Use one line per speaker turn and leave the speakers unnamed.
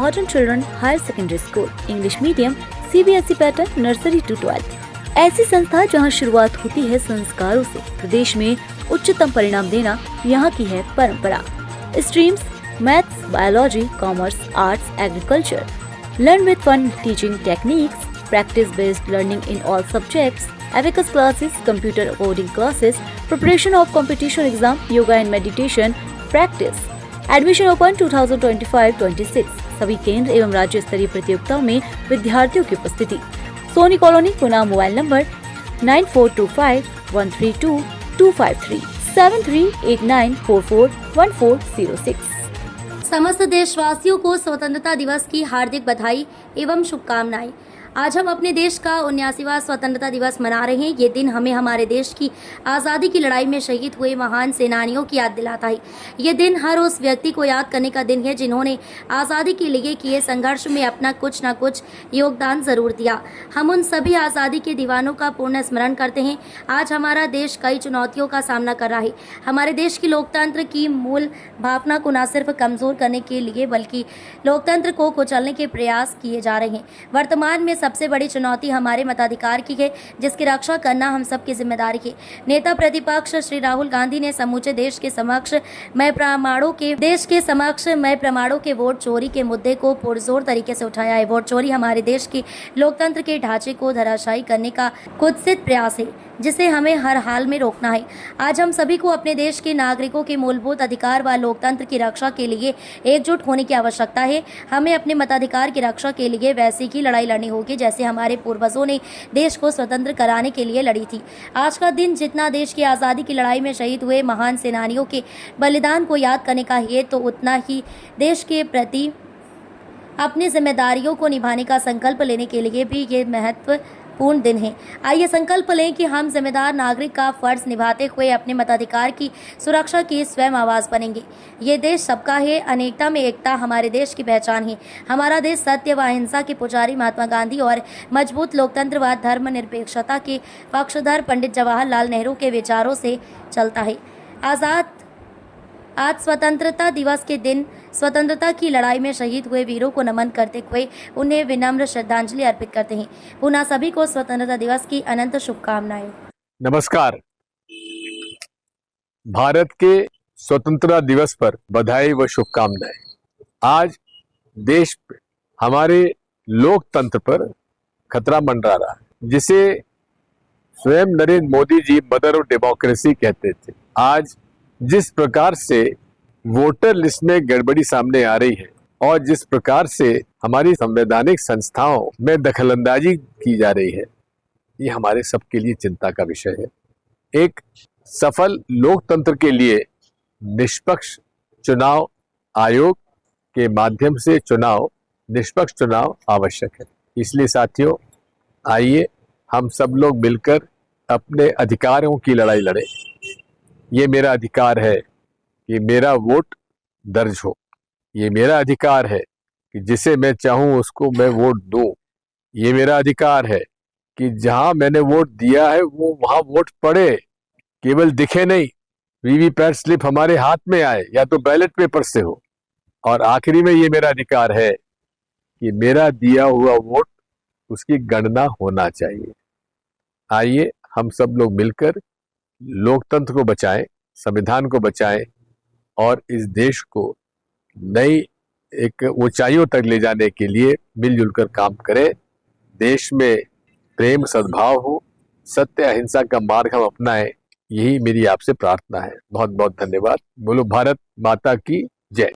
Modern children higher secondary school, English medium, CBSE pattern, nursery to 12। ऐसी संस्था जहां शुरुआत होती है संस्कारों से। प्रदेश में उच्चतम परिणाम देना यहाँ की है परंपरा। Streams maths, biology, commerce, arts, agriculture. Learn with fun teaching techniques, practice based learning in all subjects, abacus classes, computer coding classes, preparation of competition exam, yoga and meditation practice. Admission open 2025-26। सभी केंद्र एवं राज्य स्तरीय प्रतियोगिताओं में विद्यार्थियों की उपस्थिति। Soni colony, Pune. Mobile number 9425132253 7389441406।
समस्त देशवासियों को स्वतंत्रता दिवस की हार्दिक बधाई एवं शुभकामनाएं। आज हम अपने देश का 79वां स्वतंत्रता दिवस मना रहे हैं। ये दिन हमें हमारे देश की आज़ादी की लड़ाई में शहीद हुए महान सेनानियों की याद दिलाता है। ये दिन हर उस व्यक्ति को याद करने का दिन है जिन्होंने आज़ादी के लिए किए संघर्ष में अपना कुछ न कुछ योगदान ज़रूर दिया। हम उन सभी आज़ादी के दीवानों का पूर्ण स्मरण करते हैं। आज हमारा देश कई चुनौतियों का सामना कर रहा है। हमारे देश की लोकतंत्र की मूल भावना को न सिर्फ कमज़ोर करने के लिए बल्कि लोकतंत्र को कुचलने के प्रयास किए जा रहे हैं। वर्तमान में सबसे बड़ी चुनौती हमारे मताधिकार की है, जिसकी रक्षा करना हम सबकी जिम्मेदारी है। नेता प्रतिपक्ष श्री राहुल गांधी ने समूचे देश के समक्ष मय प्रमाणों के वोट चोरी के मुद्दे को पुरजोर तरीके से उठाया है। वोट चोरी हमारे देश के लोकतंत्र के ढांचे को धराशायी करने का कुत्सित प्रयास है, जिसे हमें हर हाल में रोकना है। आज हम सभी को अपने देश के नागरिकों के मूलभूत अधिकार व लोकतंत्र की रक्षा के लिए एकजुट होने की आवश्यकता है। हमें अपने मताधिकार की रक्षा के लिए वैसी ही लड़ाई लड़नी होगी जैसे हमारे पूर्वजों ने देश को स्वतंत्र कराने के लिए लड़ी थी। आज का दिन जितना देश की आज़ादी की लड़ाई में शहीद हुए महान सेनानियों के बलिदान को याद करने का है, तो उतना ही देश के प्रति अपनी जिम्मेदारियों को निभाने का संकल्प लेने के लिए भी ये महत्वपूर्ण दिन है। आइए संकल्प लें कि हम जिम्मेदार नागरिक का फर्ज निभाते हुए अपने मताधिकार की सुरक्षा की स्वयं आवाज़ बनेंगे। ये देश सबका है, अनेकता में एकता हमारे देश की पहचान है। हमारा देश सत्य व अहिंसा के पुजारी महात्मा गांधी और मजबूत लोकतंत्र व धर्मनिरपेक्षता के पक्षधर पंडित जवाहरलाल नेहरू के विचारों से चलता है। आज स्वतंत्रता दिवस के दिन स्वतंत्रता की लड़ाई में शहीद हुए वीरों को नमन करते हुए उन्हें विनम्र श्रद्धांजलि अर्पित करते हैं। पुनः सभी को स्वतंत्रता दिवस की अनंत शुभकामनाएं।
नमस्कार। भारत के स्वतंत्रता दिवस पर बधाई व शुभकामनाएं। आज देश पे हमारे लोकतंत्र पर खतरा मंडरा रहा है, जिसे स्वयं Narendra Modi ji mother of democracy कहते थे। आज जिस प्रकार से वोटर लिस्ट में गड़बड़ी सामने आ रही है और जिस प्रकार से हमारी संवैधानिक संस्थाओं में दखलंदाजी की जा रही है, ये हमारे सबके लिए चिंता का विषय है। एक सफल लोकतंत्र के लिए निष्पक्ष चुनाव आयोग के माध्यम से निष्पक्ष चुनाव आवश्यक है। इसलिए साथियों, आइए हम सब लोग मिलकर अपने अधिकारों की लड़ाई लड़ें। ये मेरा अधिकार है कि मेरा वोट दर्ज हो। ये मेरा अधिकार है कि जिसे मैं चाहूं उसको मैं वोट दूं। ये मेरा अधिकार है कि जहां मैंने वोट दिया है वो वहां वोट पड़े, केवल दिखे नहीं। वीवीपैट स्लिप हमारे हाथ में आए या तो बैलेट पेपर से हो। और आखिरी में ये मेरा अधिकार है कि मेरा दिया हुआ वोट उसकी गणना होना चाहिए। आइए हम सब लोग मिलकर लोकतंत्र को बचाएं, संविधान को बचाएं और इस देश को नई एक ऊंचाइयों तक ले जाने के लिए मिलजुल कर काम करें। देश में प्रेम सद्भाव हो, सत्य अहिंसा का मार्ग हम अपनाएं, यही मेरी आपसे प्रार्थना है। बहुत बहुत धन्यवाद। बोलो भारत माता की